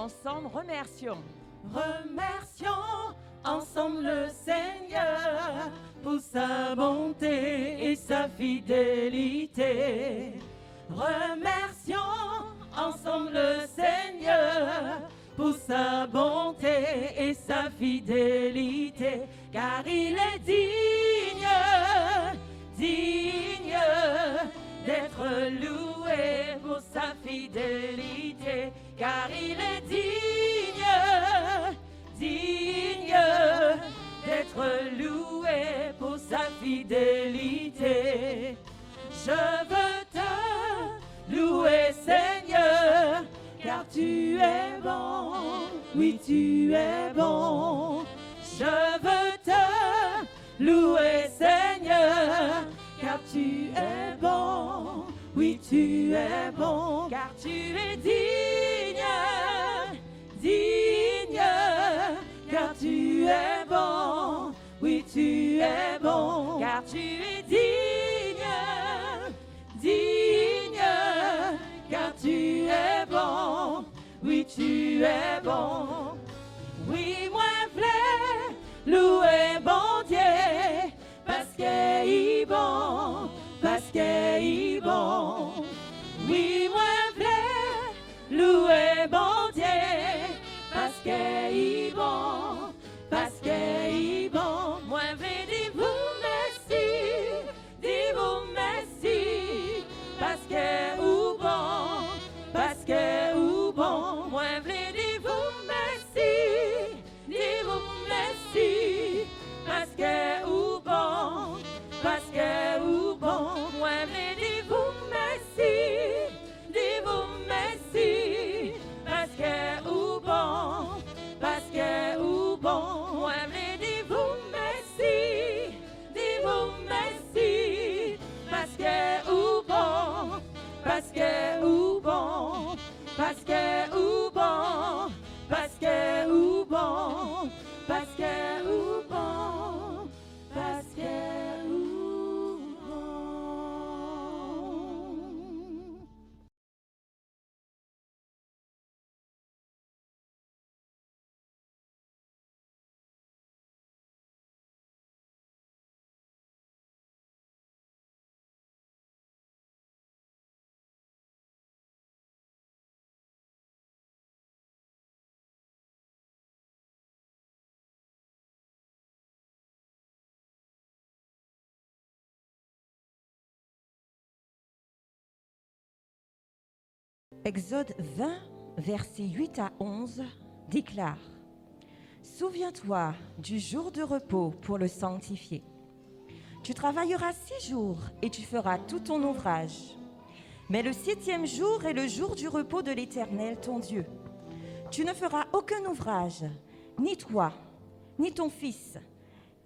Ensemble, remercions. Remercions ensemble le Seigneur pour sa bonté et sa fidélité. Remercions ensemble le Seigneur pour sa bonté et sa fidélité, car il est digne, digne d'être loué pour sa fidélité, car il est digne, digne d'être loué pour sa fidélité. Je veux te louer, Seigneur, car tu es bon, oui tu es bon. Je veux te louer, Seigneur, car tu es bon, oui tu es bon, car tu es digne, digne, car tu es bon, oui tu es bon, car tu es digne, digne, car tu es bon, oui tu es bon. Oui, moi v'lais louer bon Dieu, parce qu'il est bon, parce qu'il est bon. Oui, moi v'lais louer bon Dieu, parce qu'il est bon, parce qu'il est bon. Moi v'lais dire vous merci, dire vous merci, parce qu'il est bon, parce qu'il est bon. Moi v'lais dire vous merci, dire vous merci, parce qu'il est bon, parce qu'il est bon. Moi v'lais dire vous merci, dire vous merci, parce qu'il est bon, parce qu'il est bon. Moi v'lais dire vous merci, dire vous merci, parce qu'il est bon, parce qu'il est bon, parce qu'il est bon, parce qu'il est bon, parce qu'il est bon, parce qu'il est bon. Exode 20, versets 8 à 11 déclare: Souviens-toi du jour de repos pour le sanctifier. Tu travailleras 6 jours et tu feras tout ton ouvrage. Mais le 7e jour est le jour du repos de l'Éternel, ton Dieu. Tu ne feras aucun ouvrage, ni toi, ni ton fils,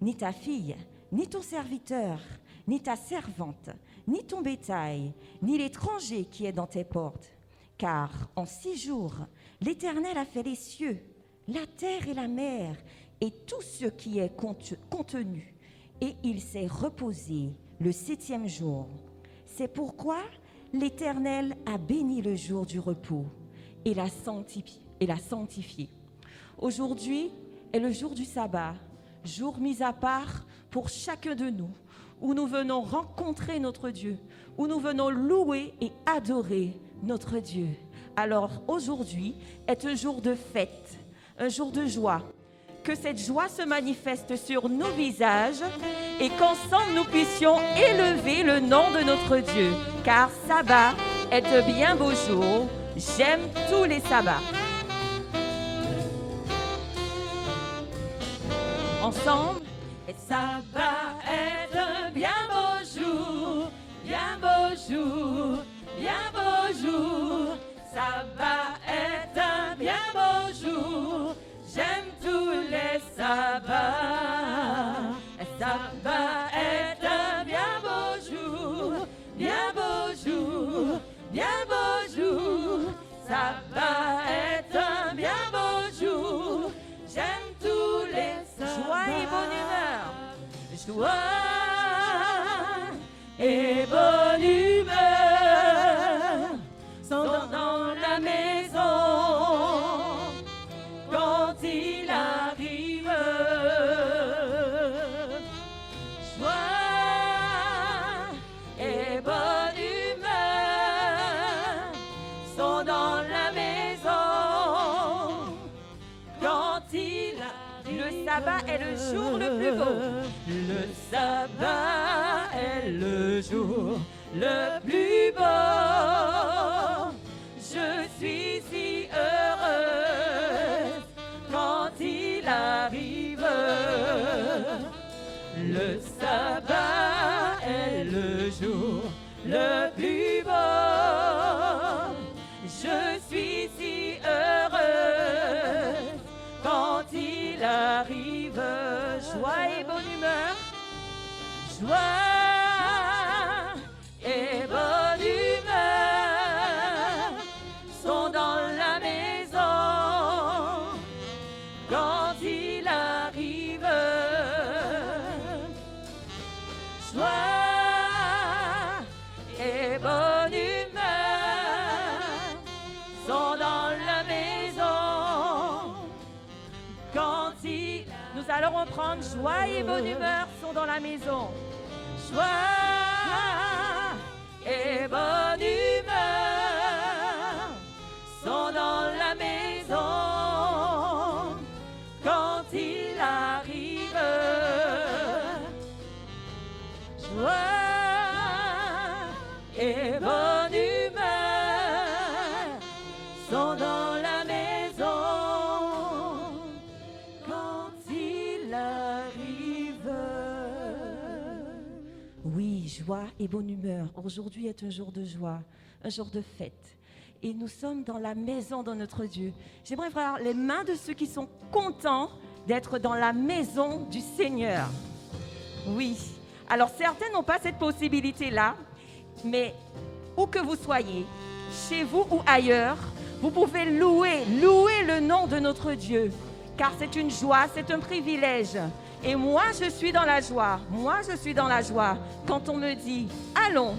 ni ta fille, ni ton serviteur, ni ta servante, ni ton bétail, ni l'étranger qui est dans tes portes. Car en 6 jours, l'Éternel a fait les cieux, la terre et la mer, et tout ce qui est contenu, et il s'est reposé le 7e jour. C'est pourquoi l'Éternel a béni le jour du repos et l'a sanctifié. Aujourd'hui est le jour du sabbat, jour mis à part pour chacun de nous, où nous venons rencontrer notre Dieu, où nous venons louer et adorer notre Dieu. Alors aujourd'hui est un jour de fête, un jour de joie. Que cette joie se manifeste sur nos visages et qu'ensemble nous puissions élever le nom de notre Dieu. Car sabbat est un bien beau jour. J'aime tous les sabbats. Ensemble, Sabbat est un bien beau jour, bien beau jour, bien beau jour. Sabbat est un bien beau jour, j'aime tous les sabbats. Sabbat est un bien beau jour, bien beau jour, bien beau jour. Sabbat est un bien beau jour, j'aime tous les sabbats. joie et bonne humeur. Joie et bonne humeur sont dans la maison. jour le plus beau. Le sabbat est le jour le plus beau. Je suis si heureuse quand il arrive. Le sabbat est le jour le plus beau. Je suis si heureuse quand il arrive. Joie et bonne humeur, joie et bonne humeur sont dans la maison quand il arrive. Joie et bonne humeur sont dans la maison quand il... Nous allons reprendre. Joie et bonne humeur sont dans la maison. Joie et bonne humeur sont dans la maison quand il arrive. Joie et bonne humeur sont dans la maison quand il arrive. Oui, joie et bonne humeur. Aujourd'hui est un jour de joie, un jour de fête. Et nous sommes dans la maison de notre Dieu. J'aimerais voir les mains de ceux qui sont contents d'être dans la maison du Seigneur. Oui. Alors certains n'ont pas cette possibilité-là, mais où que vous soyez, chez vous ou ailleurs, vous pouvez louer le nom de notre Dieu. Car c'est une joie, c'est un privilège. Et moi, je suis dans la joie. Moi, je suis dans la joie quand on me dit « Allons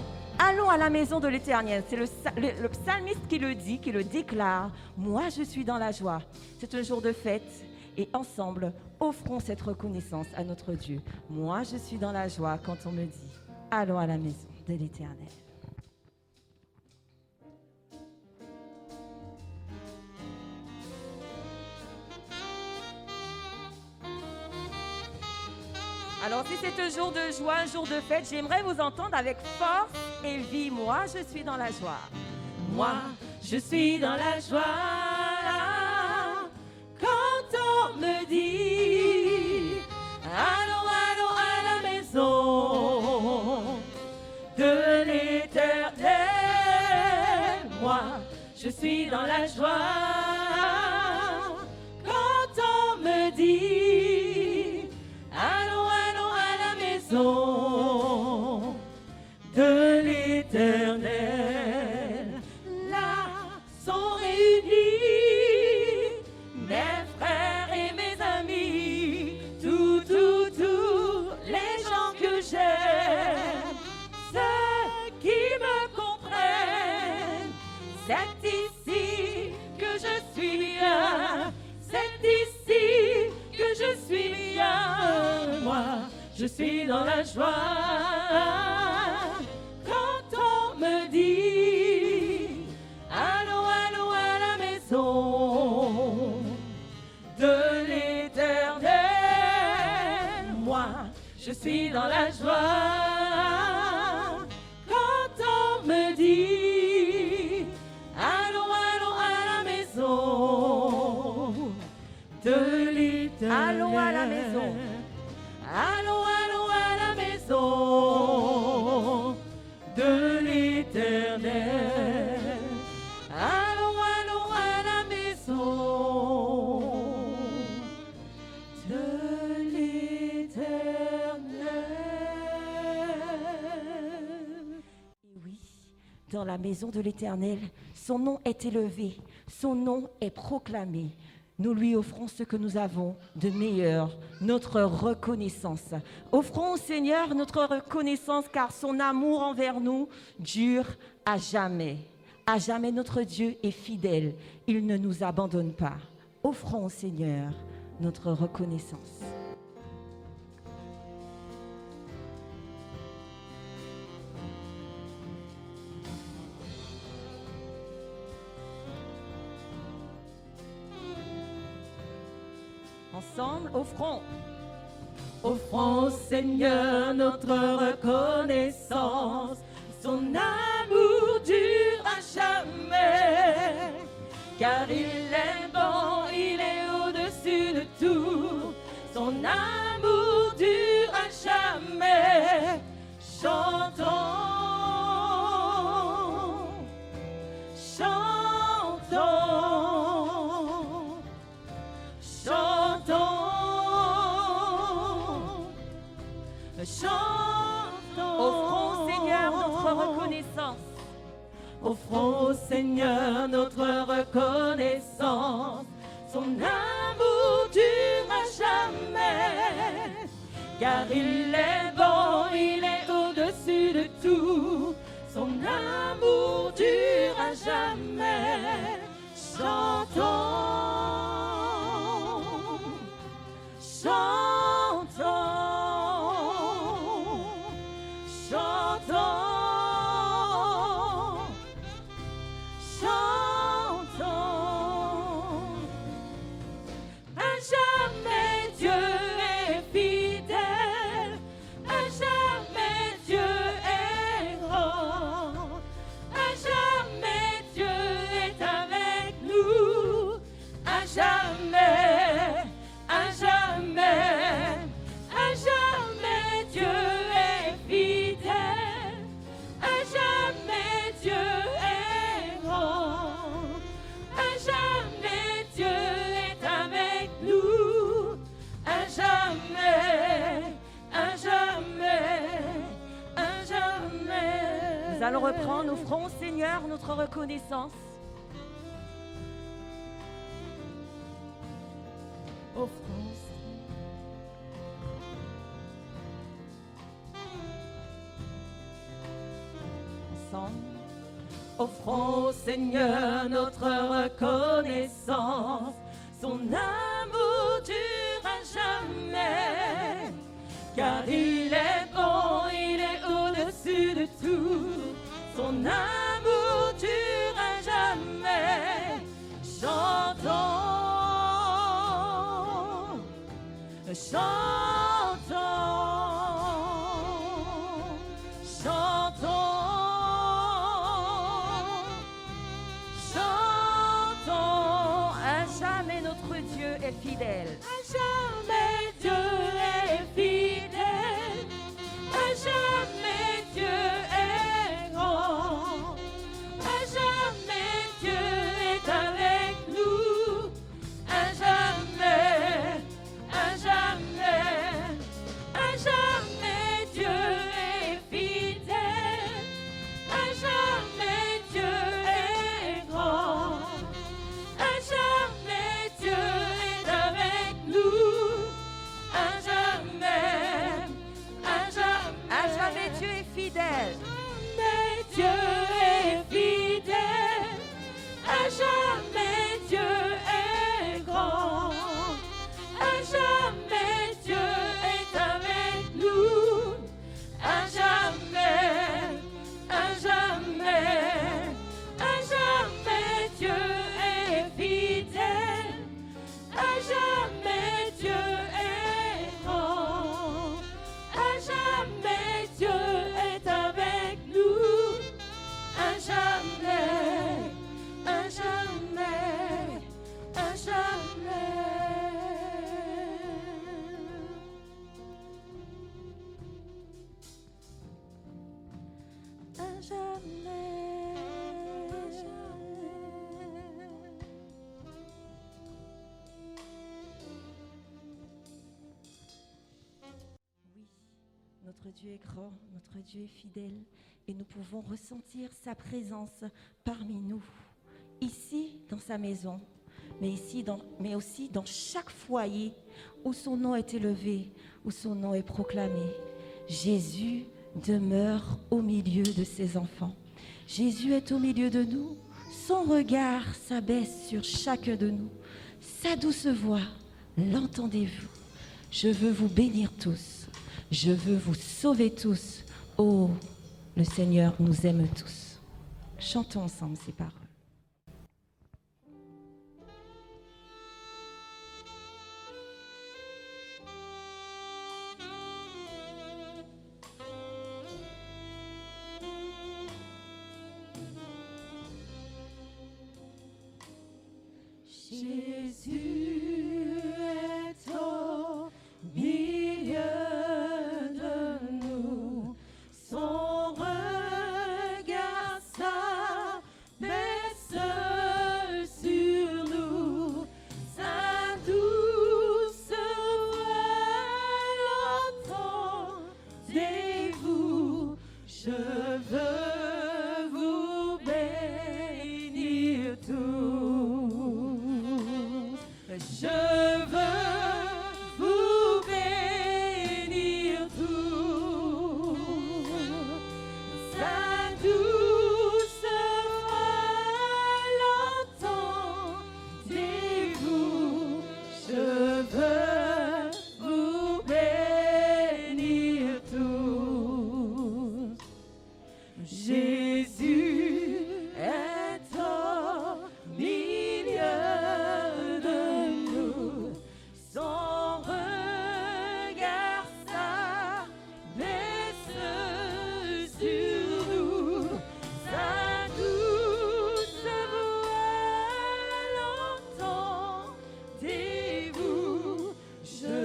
à la maison de l'Éternel ». C'est le psalmiste qui le dit, qui le déclare. Moi, je suis dans la joie. C'est un jour de fête. Et ensemble, offrons cette reconnaissance à notre Dieu. Moi, je suis dans la joie quand on me dit « Allons à la maison de l'Éternel ». Alors, si c'est un jour de joie, un jour de fête, j'aimerais vous entendre avec force et vie. Moi, je suis dans la joie. Moi, je suis dans la joie quand on me dit allons, allons à la maison de l'Éternel. Moi, je suis dans la joie quand on me dit allons, allons à la maison de l'Éternel. Là sont réunis mes frères et mes amis, tous les gens que j'aime, ceux qui me comprennent. C'est ici que je suis bien, c'est ici que je suis bien. Moi, je suis dans la joie quand on me dit allons, allons à la maison de l'Éternel. Moi, je suis dans la joie quand on me dit allons, allons à la maison de l'Éternel. Allons à la maison. Allons, allons à la maison de l'Éternel. Allons, allons à la maison de l'Éternel. Et oui, dans la maison de l'Éternel, son nom est élevé, son nom est proclamé. Nous lui offrons ce que nous avons de meilleur, notre reconnaissance. Offrons au Seigneur notre reconnaissance car son amour envers nous dure à jamais. À jamais notre Dieu est fidèle, il ne nous abandonne pas. Offrons au Seigneur notre reconnaissance. Ensemble, offrons. Offrons au Seigneur notre reconnaissance. Son amour dure à jamais. Car il est bon, il est au-dessus de tout. Son amour dure à jamais. Chantons, chantons, chantons, chantons. Offrons au Seigneur notre reconnaissance. Offrons au Seigneur notre reconnaissance. Son amour dure à jamais. Car il est bon, il est au-dessus de tout. Son amour dure à jamais. Chantons, chantons, chantons, chantons. À jamais Dieu est fidèle, à jamais Dieu est grand, à jamais Dieu est avec nous, à jamais, à jamais, à jamais Dieu est fidèle, à jamais Dieu est grand, à jamais Dieu est avec nous, à jamais, à jamais, à jamais. Nous allons reprendre, offrons au Seigneur notre reconnaissance. Offrons. Ensemble. Offrons au Seigneur notre reconnaissance. Son amour dure à jamais. Car il est bon, il est au-dessus de tout. Son amour dure à jamais. Chantons, chantons, chantons, chantons. À jamais notre Dieu est fidèle. À jamais Dieu est fidèle, à jamais Dieu est grand, à jamais Dieu est avec nous, à jamais, à jamais, à jamais Dieu est fidèle, à jamais Dieu est grand, à jamais Dieu est avec nous, à jamais, à jamais, À jamais Dieu est fidèle. jamais Dieu est fidèle, à jamais Dieu est grand, à jamais Dieu est avec nous, à jamais, à jamais, à jamais Dieu est fidèle, à jamais Dieu est grand, à jamais Dieu est avec nous, à jamais, à jamais, à jamais. À jamais, à jamais. Oui, notre Dieu est grand, notre Dieu est fidèle et nous pouvons ressentir sa présence parmi nous, ici dans sa maison, mais aussi dans chaque foyer où son nom est élevé, où son nom est proclamé. Jésus demeure au milieu de ses enfants. Jésus est au milieu de nous. Son regard s'abaisse sur chacun de nous. Sa douce voix, l'entendez-vous? Je veux vous bénir tous. Je veux vous sauver tous. Oh, le Seigneur nous aime tous. Chantons ensemble ces paroles. Jésus est au milieu de nous, son regard s'abaisse sur nous, sa douce voix l'entendez-vous, je veux vous bénir tous, je veux vous bénir tous, sa douce voix l'entendez-vous, je veux vous bénir tous. Jésus est au milieu de nous, son regard s'abaisse sur nous, sa douce voix l'entendez-vous, je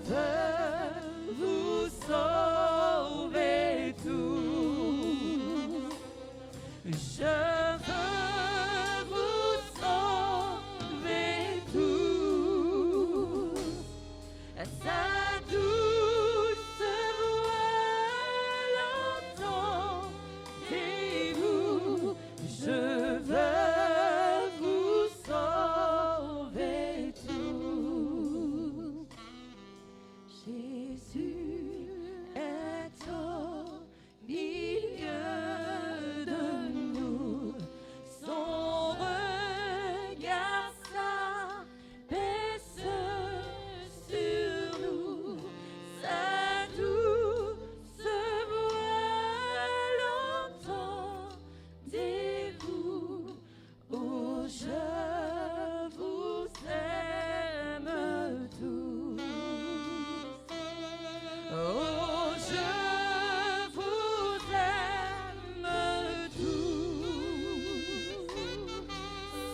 veux vous sauver tous, je veux vous sauver tous, sa douce voix l'entendez-vous, je veux vous sauver tous. Jésus est au milieu de nous, son regard s'abaisse sur nous, sa douce voix l'entendez-vous, oh je vous aime tous, oh je vous aime tous,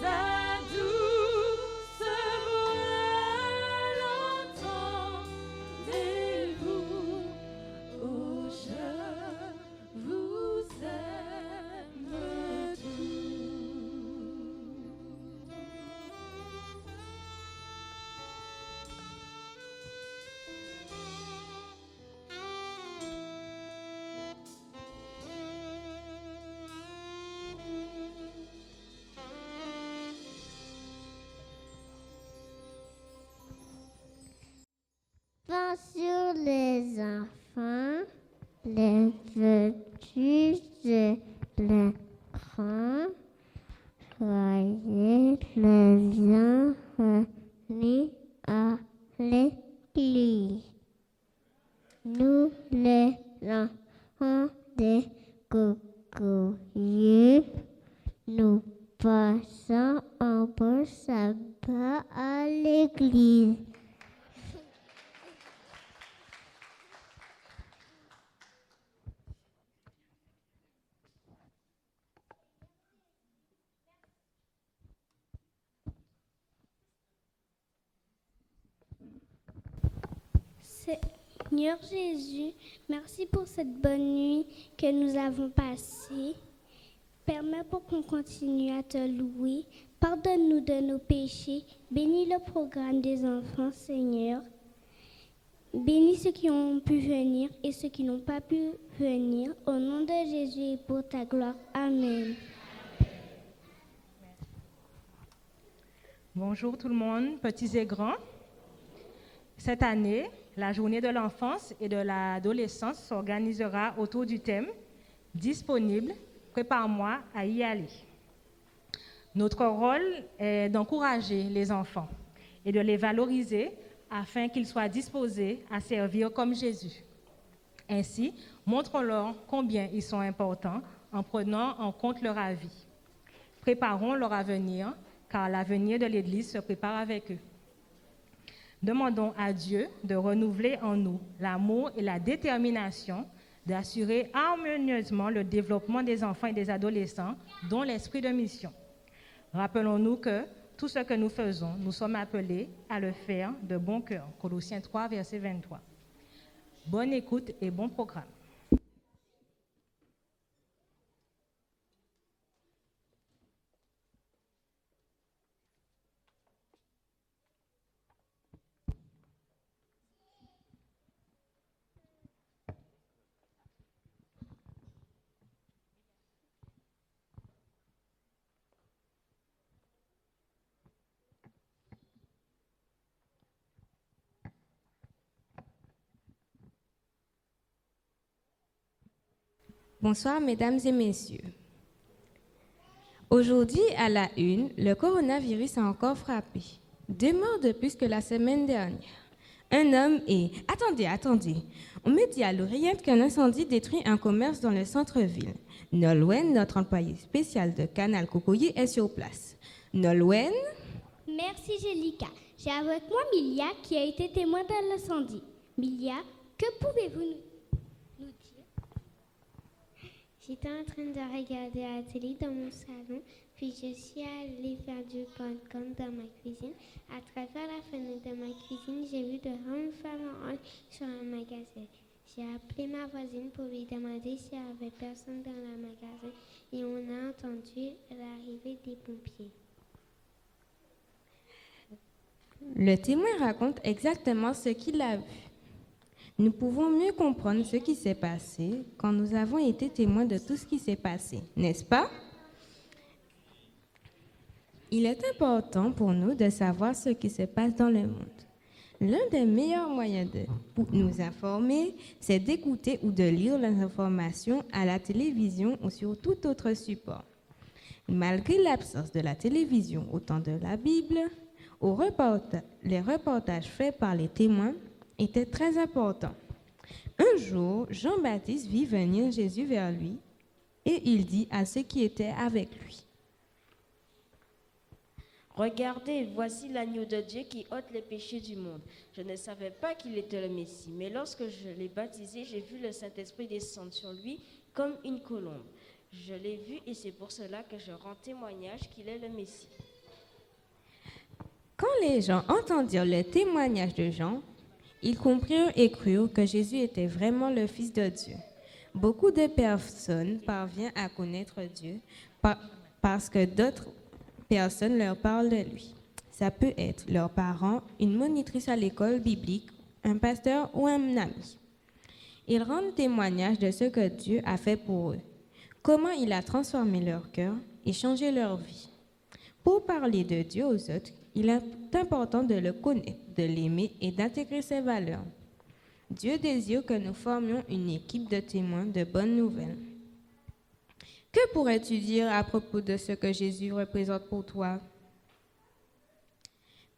sa douce voix l'entendez-vous, oh je vous aime tous. Bonjour les enfants, les petits et les grands, soyez les bienvenus à l'église. Nous les enfants des cocoyers, nous passons un bon sabbat à l'église. Seigneur Jésus, merci pour cette bonne nuit que nous avons passée. Permets pour qu'on continue à te louer. Pardonne-nous de nos péchés. Bénis le programme des enfants, Seigneur. Bénis ceux qui ont pu venir et ceux qui n'ont pas pu venir. Au nom de Jésus et pour ta gloire. Amen. Bonjour tout le monde, petits et grands. Cette année, la journée de l'enfance et de l'adolescence s'organisera autour du thème « Disponible, prépare-moi à y aller ». Notre rôle est d'encourager les enfants et de les valoriser afin qu'ils soient disposés à servir comme Jésus. Ainsi, montrons-leur combien ils sont importants en prenant en compte leur avis. Préparons leur avenir, car l'avenir de l'Église se prépare avec eux. Demandons à Dieu de renouveler en nous l'amour et la détermination d'assurer harmonieusement le développement des enfants et des adolescents, dont l'esprit de mission. Rappelons-nous que tout ce que nous faisons, nous sommes appelés à le faire de bon cœur. Colossiens 3, verset 23. Bonne écoute et bon programme. Bonsoir, mesdames et messieurs. Aujourd'hui, à la une, le coronavirus a encore frappé. 2 morts de plus que la semaine dernière. Un homme et... Attendez. On me dit à l'oreillette qu'un incendie détruit un commerce dans le centre-ville. Nolwenn, notre employé spécial de Canal Cocoyer, est sur place. Nolwenn? Merci, Jélika. J'ai avec moi Milia qui a été témoin de l'incendie. Milia, que pouvez-vous nous dire? J'étais en train de regarder la télé dans mon salon, puis je suis allée faire du compte dans ma cuisine. À travers la fenêtre de ma cuisine, j'ai vu de grandes flammes en sur un magasin. J'ai appelé ma voisine pour lui demander s'il n'y avait personne dans le magasin et on a entendu l'arrivée des pompiers. Le témoin raconte exactement ce qu'il a vu. Nous pouvons mieux comprendre ce qui s'est passé quand nous avons été témoins de tout ce qui s'est passé, n'est-ce pas? Il est important pour nous de savoir ce qui se passe dans le monde. L'un des meilleurs moyens de nous informer, c'est d'écouter ou de lire les informations à la télévision ou sur tout autre support. Malgré l'absence de la télévision au temps de la Bible, les reportages faits par les témoins était très important. Un jour, Jean-Baptiste vit venir Jésus vers lui et il dit à ceux qui étaient avec lui: Regardez, voici l'agneau de Dieu qui ôte les péchés du monde. Je ne savais pas qu'il était le Messie, mais lorsque je l'ai baptisé, j'ai vu le Saint-Esprit descendre sur lui comme une colombe. Je l'ai vu et c'est pour cela que je rends témoignage qu'il est le Messie. Quand les gens entendirent le témoignage de Jean, ils comprirent et crurent que Jésus était vraiment le Fils de Dieu. Beaucoup de personnes parviennent à connaître Dieu parce que d'autres personnes leur parlent de lui. Ça peut être leurs parents, une monitrice à l'école biblique, un pasteur ou un ami. Ils rendent témoignage de ce que Dieu a fait pour eux, comment il a transformé leur cœur et changé leur vie. Pour parler de Dieu aux autres, il est important de le connaître, de l'aimer et d'intégrer ses valeurs. Dieu désire que nous formions une équipe de témoins de bonnes nouvelles. Que pourrais-tu dire à propos de ce que Jésus représente pour toi?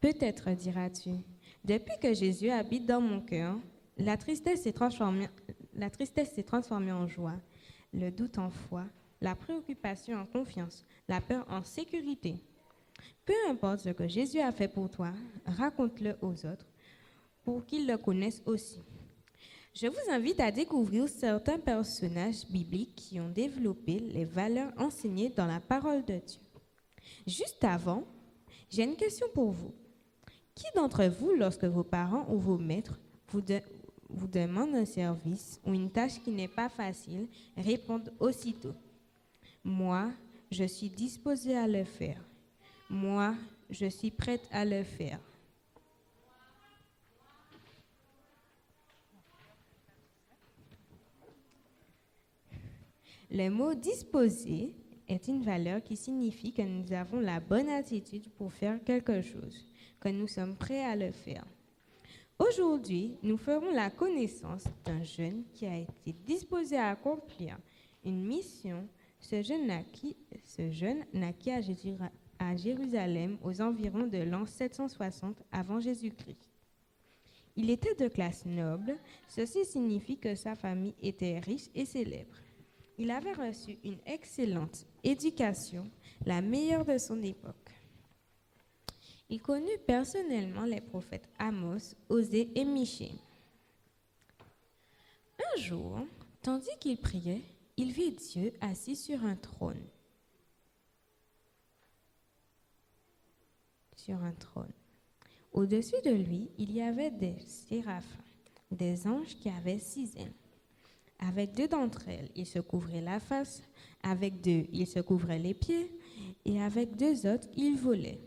Peut-être diras-tu, depuis que Jésus habite dans mon cœur, la tristesse s'est transformée en joie, le doute en foi, la préoccupation en confiance, la peur en sécurité. Peu importe ce que Jésus a fait pour toi, raconte-le aux autres pour qu'ils le connaissent aussi. Je vous invite à découvrir certains personnages bibliques qui ont développé les valeurs enseignées dans la parole de Dieu. Juste avant, j'ai une question pour vous. Qui d'entre vous, lorsque vos parents ou vos maîtres vous demandent un service ou une tâche qui n'est pas facile, répondent aussitôt: moi, je suis disposée à le faire. Moi, je suis prête à le faire. Le mot « disposer » est une valeur qui signifie que nous avons la bonne attitude pour faire quelque chose, que nous sommes prêts à le faire. Aujourd'hui, nous ferons la connaissance d'un jeune qui a été disposé à accomplir une mission. Ce jeune naquit à Jérusalem aux environs de l'an 760 avant Jésus-Christ. Il était de classe noble, ceci signifie que sa famille était riche et célèbre. Il avait reçu une excellente éducation, la meilleure de son époque. Il connut personnellement les prophètes Amos, Osée et Michée. Un jour, tandis qu'il priait, il vit Dieu assis sur un trône. sur un trône. Au-dessus de lui, il y avait des séraphins, des anges qui avaient 6 ailes. Avec 2 d'entre elles, ils se couvraient la face, avec 2, ils se couvraient les pieds, et avec 2 autres, ils volaient.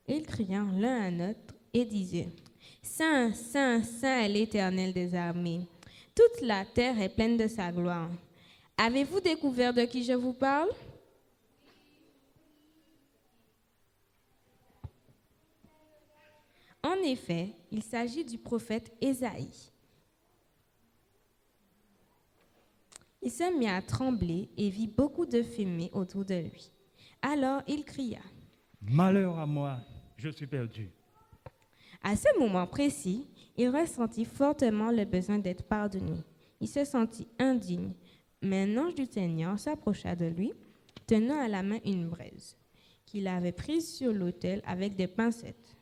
Ils criaient l'un à l'autre et disaient, « Saint, Saint, Saint est l'Éternel des armées. Toute la terre est pleine de sa gloire. Avez-vous découvert de qui je vous parle? » En effet, il s'agit du prophète Ésaïe. Il se mit à trembler et vit beaucoup de fumée autour de lui. Alors il cria, « Malheur à moi, je suis perdu. » À ce moment précis, il ressentit fortement le besoin d'être pardonné. Il se sentit indigne, mais un ange du Seigneur s'approcha de lui, tenant à la main une braise qu'il avait prise sur l'autel avec des pincettes.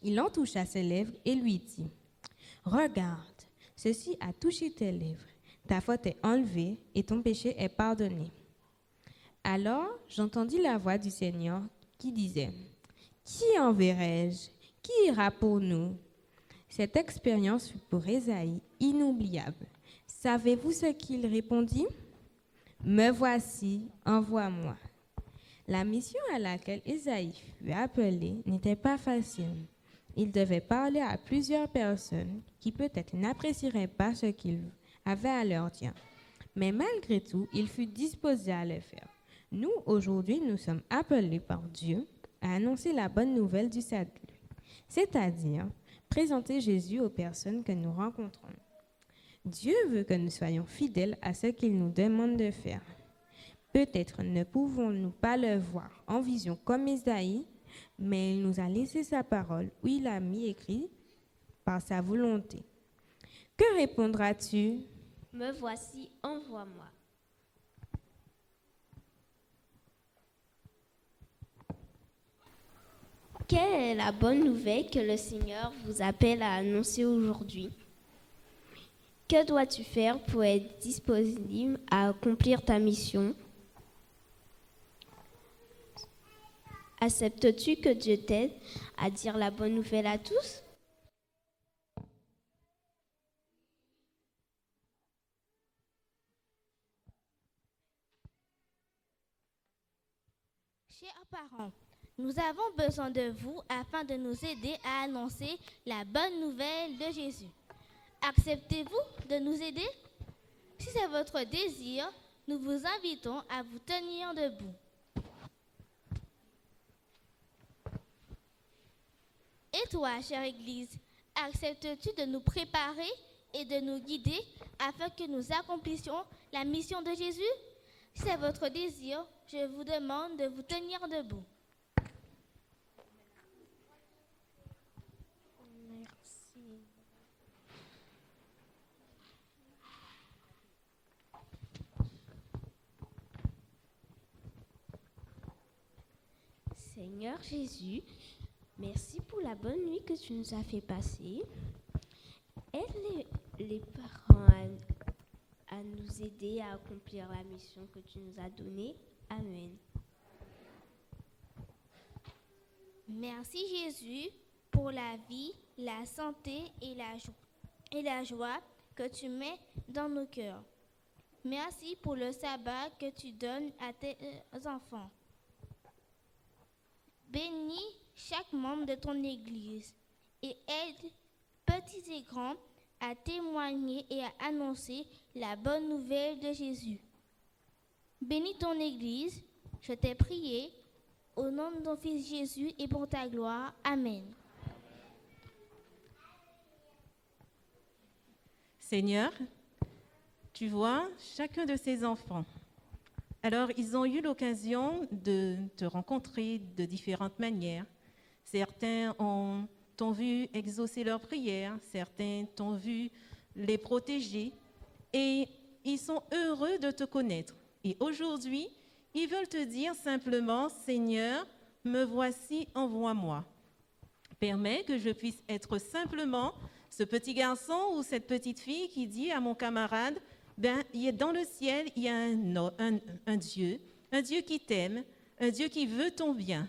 Il en toucha ses lèvres et lui dit, « Regarde, ceci a touché tes lèvres. Ta faute est enlevée et ton péché est pardonné. » Alors j'entendis la voix du Seigneur qui disait, « Qui enverrai-je? Qui ira pour nous? » Cette expérience fut pour Ésaïe inoubliable. Savez-vous ce qu'il répondit? « Me voici, envoie-moi. » La mission à laquelle Ésaïe fut appelé n'était pas facile. Il devait parler à plusieurs personnes qui peut-être n'apprécieraient pas ce qu'il avait à leur dire. Mais malgré tout, il fut disposé à le faire. Nous, aujourd'hui, nous sommes appelés par Dieu à annoncer la bonne nouvelle du salut, c'est-à-dire présenter Jésus aux personnes que nous rencontrons. Dieu veut que nous soyons fidèles à ce qu'il nous demande de faire. Peut-être ne pouvons-nous pas le voir en vision comme Ésaïe, mais il nous a laissé sa parole où il a mis écrit par sa volonté. Que répondras-tu? Me voici, envoie-moi. Quelle est la bonne nouvelle que le Seigneur vous appelle à annoncer aujourd'hui? Que dois-tu faire pour être disponible à accomplir ta mission? Acceptes-tu que Dieu t'aide à dire la bonne nouvelle à tous? Chers parents, nous avons besoin de vous afin de nous aider à annoncer la bonne nouvelle de Jésus. Acceptez-vous de nous aider? Si c'est votre désir, nous vous invitons à vous tenir debout. Et toi, chère Église, acceptes-tu de nous préparer et de nous guider afin que nous accomplissions la mission de Jésus? Si c'est votre désir, je vous demande de vous tenir debout. Merci. Seigneur Jésus, merci pour la bonne nuit que tu nous as fait passer. Aide les parents à nous aider à accomplir la mission que tu nous as donnée. Amen. Merci Jésus pour la vie, la santé et la joie que tu mets dans nos cœurs. Merci pour le sabbat que tu donnes à tes enfants. Bénis chaque membre de ton Église et aide petits et grands à témoigner et à annoncer la bonne nouvelle de Jésus. Bénis ton Église, je t'ai prié, au nom de ton Fils Jésus et pour ta gloire. Amen. Seigneur, tu vois chacun de ces enfants. Alors, ils ont eu l'occasion de te rencontrer de différentes manières. Certains t'ont vu exaucer leurs prières, certains t'ont vu les protéger et ils sont heureux de te connaître. Et aujourd'hui, ils veulent te dire simplement, Seigneur, me voici, envoie-moi. Permets que je puisse être simplement ce petit garçon ou cette petite fille qui dit à mon camarade, dans le ciel, il y a un Dieu qui t'aime, un Dieu qui veut ton bien.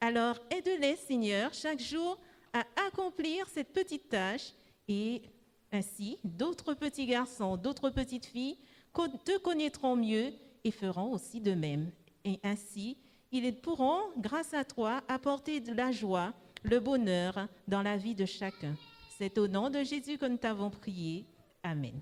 Alors, aide-les, Seigneur, chaque jour à accomplir cette petite tâche et ainsi, d'autres petits garçons, d'autres petites filles te connaîtront mieux et feront aussi de même. Et ainsi, ils pourront, grâce à toi, apporter de la joie, le bonheur dans la vie de chacun. C'est au nom de Jésus que nous t'avons prié. Amen.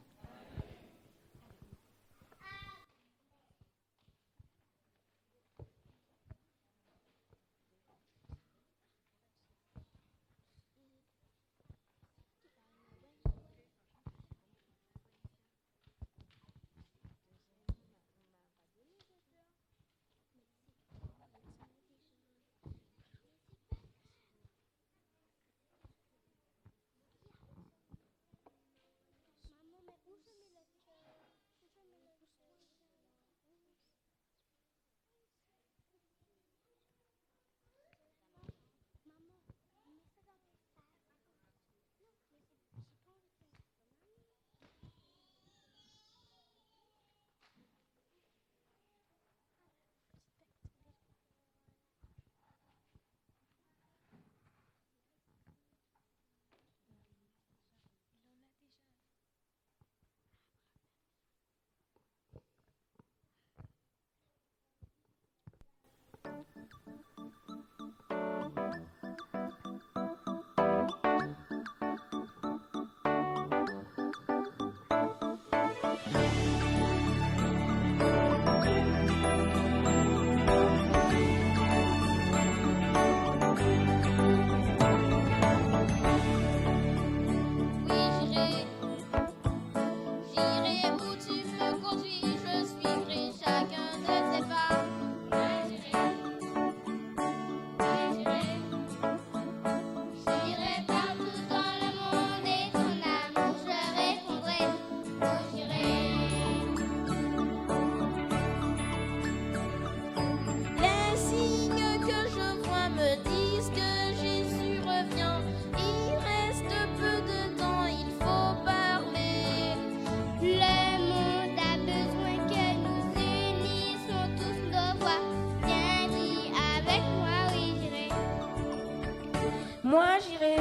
Moi j'irai.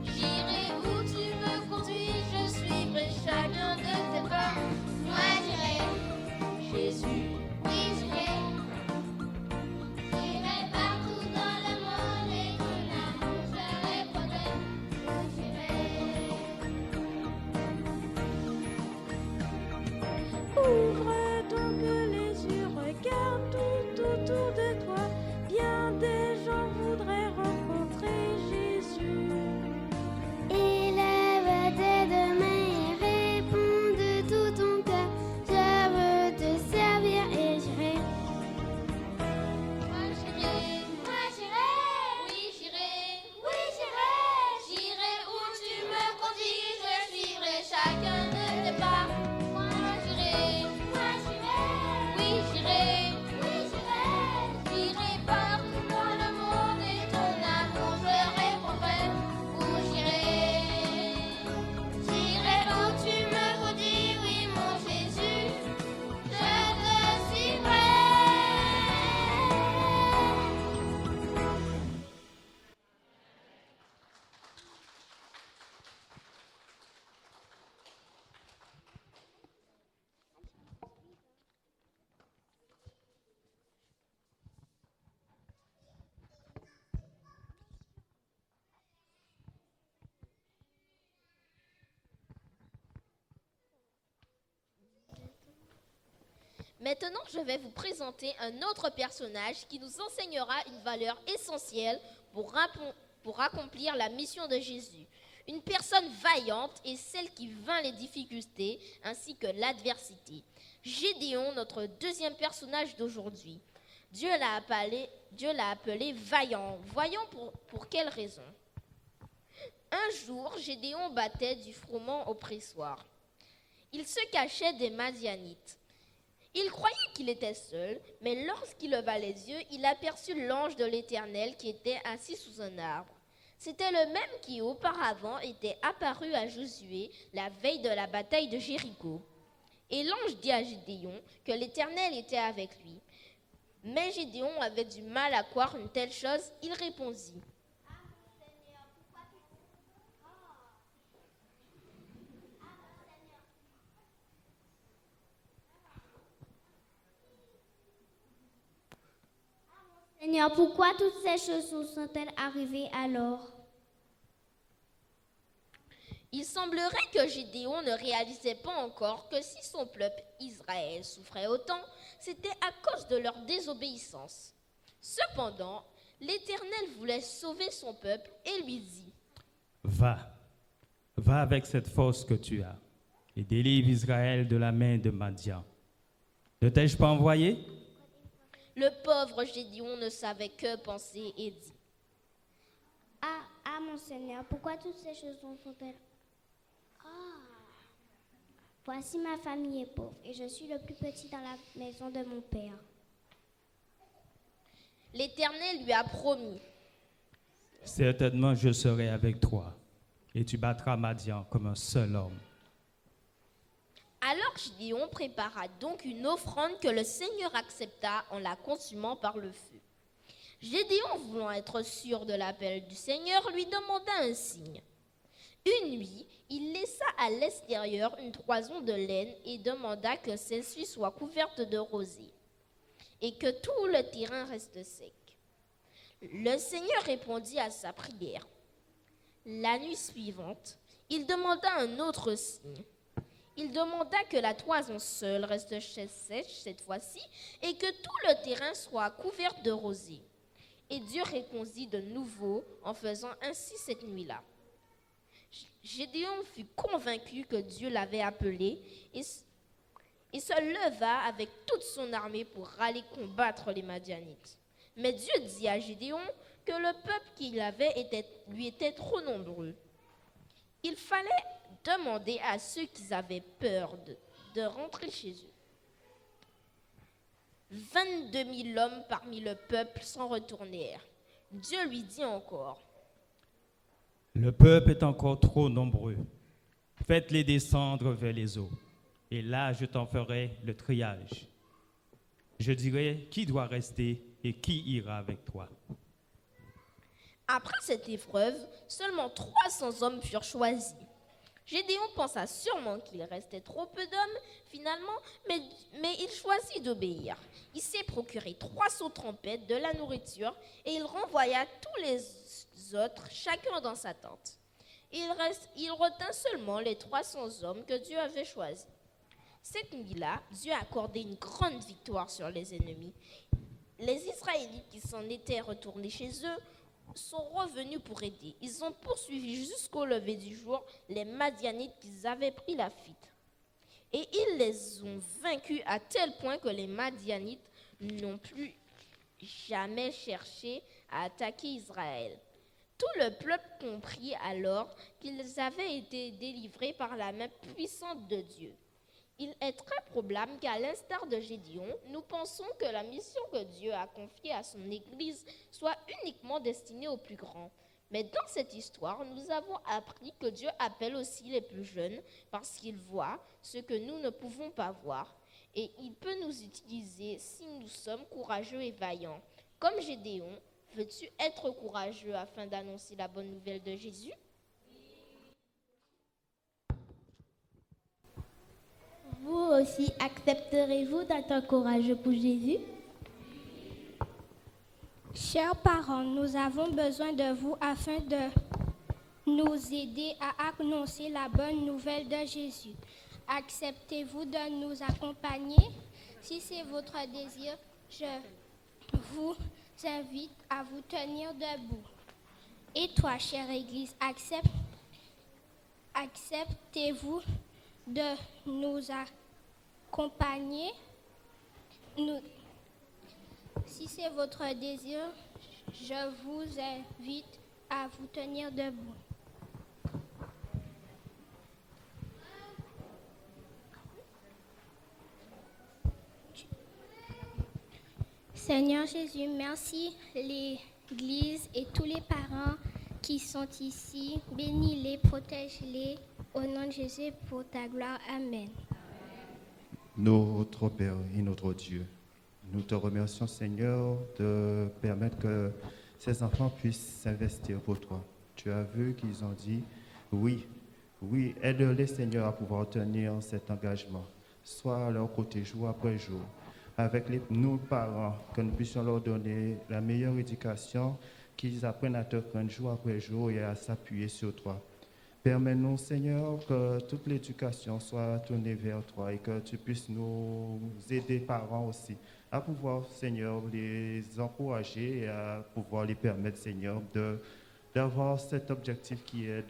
J'irai où tu me conduis, je suivrai chacun de tes pas. Moi j'irai, Jésus. oui j'irai. J'irai partout dans le monde et ton amour je répondrai. Ouvre donc les yeux, regarde tout autour de toi. Bien des gens voudraient rencontrer Jésus. Élève tes deux mains et réponds de tout ton cœur. Je veux te servir et j'irai. Moi j'irai, oui j'irai, j'irai où tu me conduis, je suivrai chacun de tes pas. Moi j'irai, oui j'irai, j'irai partout dans le monde et ton amour je répondrai. Où j'irai où tu me conduis, oui mon Jésus, je te suivrai. Maintenant, je vais vous présenter un autre personnage qui nous enseignera une valeur essentielle pour accomplir la mission de Jésus. Une personne vaillante est celle qui vainc les difficultés ainsi que l'adversité. Gédéon, notre deuxième personnage d'aujourd'hui. Dieu l'a appelé vaillant. Voyons pour quelle raison. Un jour, Gédéon battait du froment au pressoir. Il se cachait des Madianites. Il croyait qu'il était seul, mais lorsqu'il leva les yeux, il aperçut l'ange de l'Éternel qui était assis sous un arbre. C'était le même qui auparavant était apparu à Josué la veille de la bataille de Jéricho. Et l'ange dit à Gédéon que l'Éternel était avec lui. Mais Gédéon avait du mal à croire une telle chose. Il répondit. Seigneur, pourquoi toutes ces choses sont-elles arrivées alors? Il semblerait que Gédéon ne réalisait pas encore que si son peuple Israël souffrait autant, c'était à cause de leur désobéissance. Cependant, l'Éternel voulait sauver son peuple et lui dit, « Va avec cette force que tu as et délivre Israël de la main de Madian. Ne t'ai-je pas envoyé ?» Le pauvre Gédéon ne savait que penser et dit, « Ah, mon Seigneur, pourquoi toutes ces choses sont-elles? Voici ma famille est pauvre et je suis le plus petit dans la maison de mon père. » L'Éternel lui a promis, « Certainement je serai avec toi et tu battras Madian comme un seul homme. » Alors Gédéon prépara donc une offrande que le Seigneur accepta en la consumant par le feu. Gédéon, voulant être sûr de l'appel du Seigneur, lui demanda un signe. Une nuit, il laissa à l'extérieur une toison de laine et demanda que celle-ci soit couverte de rosée et que tout le terrain reste sec. Le Seigneur répondit à sa prière. La nuit suivante, il demanda un autre signe. Il demanda que la toison seule reste sèche cette fois-ci et que tout le terrain soit couvert de rosée. Et Dieu répondit de nouveau en faisant ainsi cette nuit-là. Gédéon fut convaincu que Dieu l'avait appelé et se leva avec toute son armée pour aller combattre les Madianites. Mais Dieu dit à Gédéon que le peuple qu'il avait lui était trop nombreux. Il fallait demander à ceux qui avaient peur de rentrer chez eux. 22 000 hommes parmi le peuple s'en retournèrent. Dieu lui dit encore, « Le peuple est encore trop nombreux. Faites-les descendre vers les eaux, et là je t'en ferai le triage. Je dirai qui doit rester et qui ira avec toi. » Après cette épreuve, seulement 300 hommes furent choisis. Gédéon pensa sûrement qu'il restait trop peu d'hommes, finalement, mais il choisit d'obéir. Il s'est procuré 300 trompettes, de la nourriture, et il renvoya tous les autres, chacun dans sa tente. Il retint seulement les 300 hommes que Dieu avait choisis. Cette nuit-là, Dieu a accordé une grande victoire sur les ennemis. Les Israélites qui s'en étaient retournés chez eux sont revenus pour aider. Ils ont poursuivi jusqu'au lever du jour les Madianites qui avaient pris la fuite. Et ils les ont vaincus à tel point que les Madianites n'ont plus jamais cherché à attaquer Israël. Tout le peuple comprit alors qu'ils avaient été délivrés par la main puissante de Dieu. Il est très probable qu'à l'instar de Gédéon, nous pensons que la mission que Dieu a confiée à son Église soit uniquement destinée aux plus grands. Mais dans cette histoire, nous avons appris que Dieu appelle aussi les plus jeunes parce qu'il voit ce que nous ne pouvons pas voir. Et il peut nous utiliser si nous sommes courageux et vaillants. Comme Gédéon, veux-tu être courageux afin d'annoncer la bonne nouvelle de Jésus? Vous aussi, accepterez-vous d'être courageux pour Jésus? Chers parents, nous avons besoin de vous afin de nous aider à annoncer la bonne nouvelle de Jésus. Acceptez-vous de nous accompagner? Si c'est votre désir, je vous invite à vous tenir debout. Et toi, chère Église, acceptez-vous de nous accompagner? Si c'est votre désir, je vous invite à vous tenir debout. Seigneur Jésus, merci l'Église et tous les parents qui sont ici. Bénis-les, protège-les. Au nom de Jésus, pour ta gloire. Amen. Notre Père et notre Dieu, Nous te remercions, Seigneur, de permettre que ces enfants puissent s'investir pour toi. Tu as vu qu'ils ont dit oui. Oui, aide-les, Seigneur, à pouvoir tenir cet engagement. Sois à leur côté jour après jour. Avec nous, parents, que nous puissions leur donner la meilleure éducation, qu'ils apprennent à te craindre jour après jour et à s'appuyer sur toi. Permets-nous, Seigneur, que toute l'éducation soit tournée vers toi et que tu puisses nous aider, parents aussi, à pouvoir, Seigneur, les encourager et à pouvoir les permettre, Seigneur, d'avoir cet objectif qui est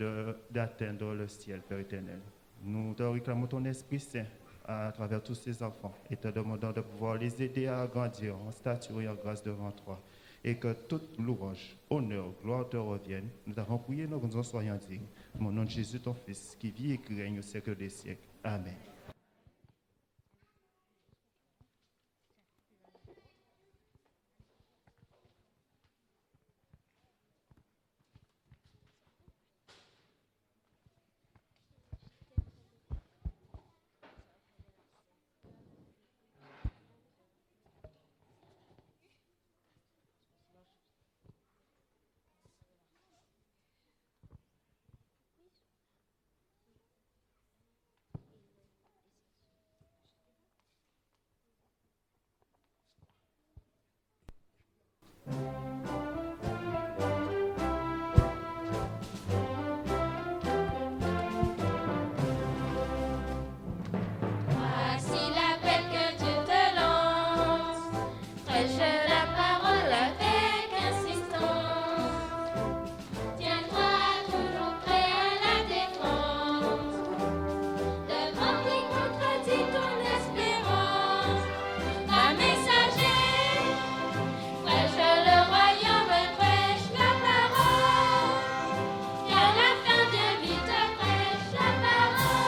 d'atteindre le ciel, Père éternel. Nous te réclamons ton Esprit Saint à travers tous ces enfants et te demandons de pouvoir les aider à grandir en stature et en grâce devant toi. Et que toute louange, honneur, gloire te revienne. Nous t'avons prié, nous en soyons dignes. Mon nom de Jésus, ton Fils, qui vit et qui règne au siècle des siècles. Amen. Voici l'appel que Dieu te lance. Prêche la parole avec insistance. Tiens-toi toujours prêt à la défense. Devant qui contredit ton espérance. Un messager, prêche le royaume, prêche la parole. Car la fin de vie te prêche la parole.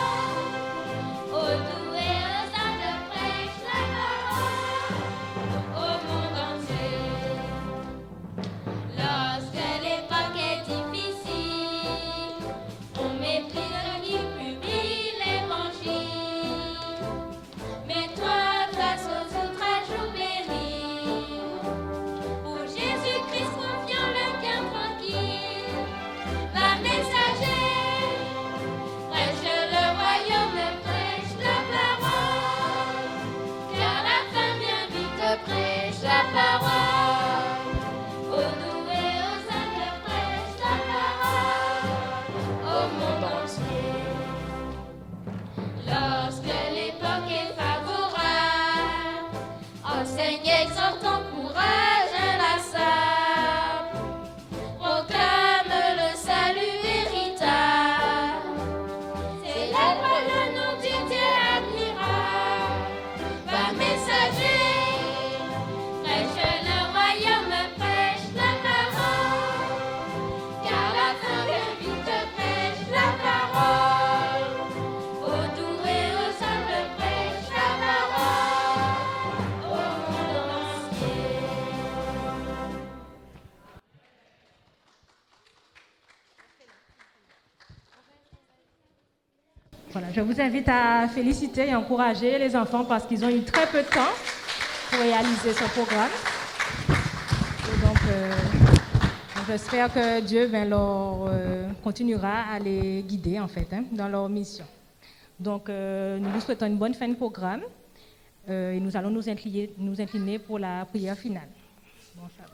Aux doux et aux humbles, prêche la parole au monde entier. Lorsque l'époque est difficile, on méprise qui publie l'évangile. Mets-toi face aux outrages ou périls. Pour Jésus-Christ confiant le cœur tranquille. Va messager, prêche le royaume, prêche la parole. Car la fin vient vite, prêche la parole. Aux doux et aux humbles, prêche la parole au monde entier. Lorsque l'époque est favorable, enseigne, exhorte, encourage inlassable. Proclame le salut véritable. Célèbre le nom du Dieu admirable. Va messager, prêche le royaume, prêche la parole. Car la fin vient vite, prêche la parole. Aux doux et aux humbles, prêche la parole au monde entier. Voilà, je vous invite à féliciter et encourager les enfants parce qu'ils ont eu très peu de temps pour réaliser ce programme. Et donc, j'espère que Dieu continuera à les guider en fait dans leur mission. Donc, nous vous souhaitons une bonne fin de programme et nous allons nous incliner pour la prière finale. Bon, ça va.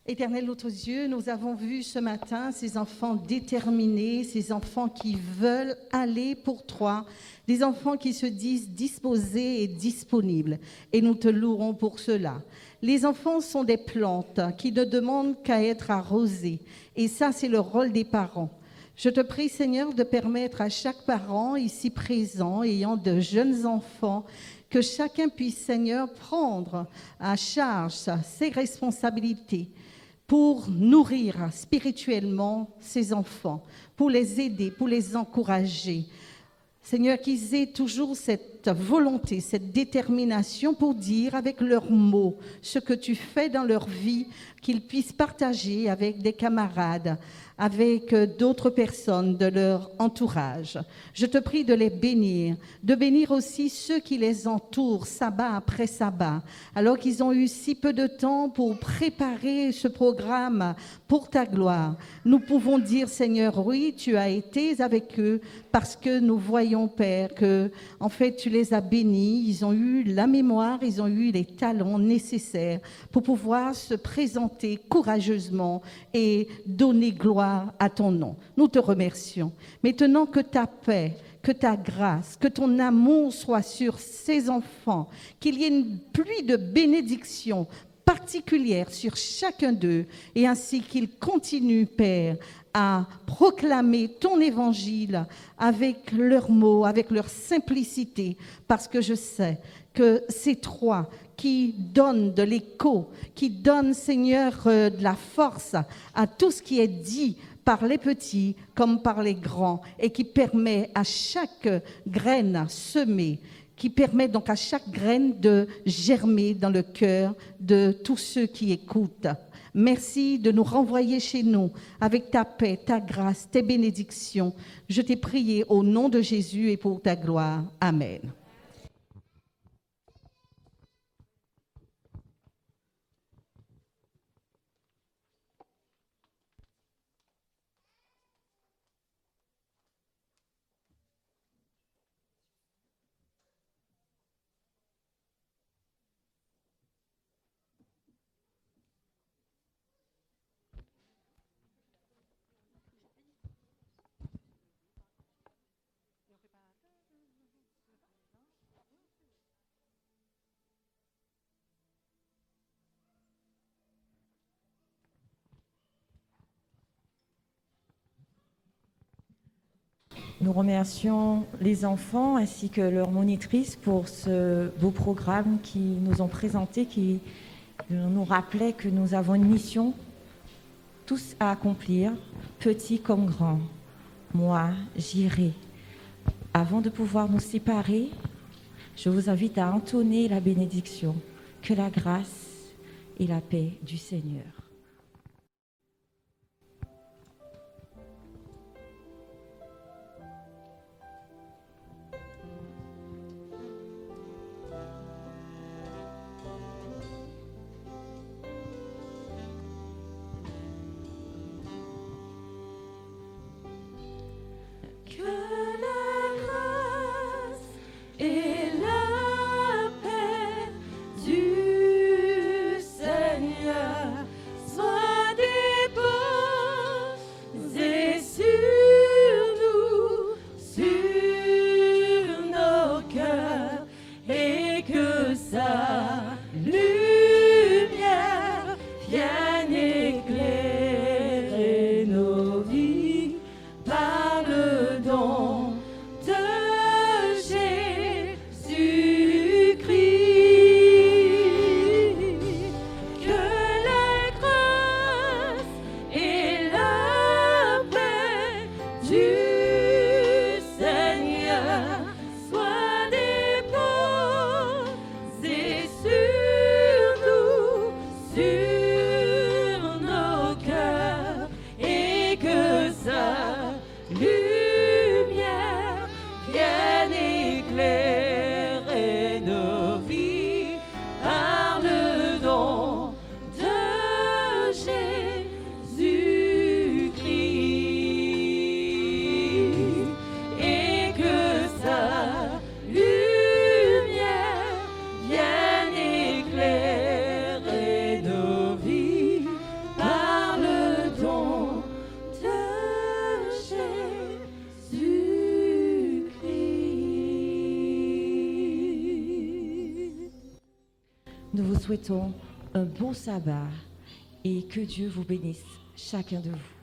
Éternel notre Dieu, nous avons vu ce matin ces enfants déterminés, ces enfants qui veulent aller pour toi, des enfants qui se disent disposés et disponibles. Et nous te louerons pour cela. Les enfants sont des plantes qui ne demandent qu'à être arrosées. Et ça, c'est le rôle des parents. Je te prie, Seigneur, de permettre à chaque parent ici présent, ayant de jeunes enfants, que chacun puisse, Seigneur, prendre à charge ses responsabilités pour nourrir spirituellement ses enfants, pour les aider, pour les encourager. Seigneur, qu'ils aient toujours cette cette volonté, cette détermination pour dire avec leurs mots ce que tu fais dans leur vie, qu'ils puissent partager avec des camarades, avec d'autres personnes de leur entourage. Je te prie de les bénir, de bénir aussi ceux qui les entourent, sabbat après sabbat, alors qu'ils ont eu si peu de temps pour préparer ce programme pour ta gloire. Nous pouvons dire, Seigneur, oui, tu as été avec eux parce que nous voyons, Père, que en fait tu les as bénis, ils ont eu la mémoire, ils ont eu les talents nécessaires pour pouvoir se présenter courageusement et donner gloire à ton nom. Nous te remercions. Maintenant que ta paix, que ta grâce, que ton amour soit sur ces enfants, qu'il y ait une pluie de bénédictions particulières sur chacun d'eux et ainsi qu'ils continuent, Père, à proclamer ton évangile avec leurs mots, avec leur simplicité, parce que je sais que c'est toi qui donne de l'écho, qui donne, Seigneur, de la force à tout ce qui est dit par les petits comme par les grands et qui permet à chaque graine semée, qui permet donc à chaque graine de germer dans le cœur de tous ceux qui écoutent. Merci de nous renvoyer chez nous avec ta paix, ta grâce, tes bénédictions. Je t'ai prié au nom de Jésus et pour ta gloire. Amen. Nous remercions les enfants ainsi que leurs monitrices pour ce beau programme qui nous ont présenté, qui nous rappelait que nous avons une mission tous à accomplir, petits comme grands. Moi, j'irai. Avant de pouvoir nous séparer, je vous invite à entonner la bénédiction. Que la grâce et la paix du Seigneur. Et la paix du Seigneur soit déposée sur nous, sur nos cœurs, et que sa lumière vienne éclairer nos vies par le don de Nous vous souhaitons un bon sabbat et que Dieu vous bénisse, chacun de vous.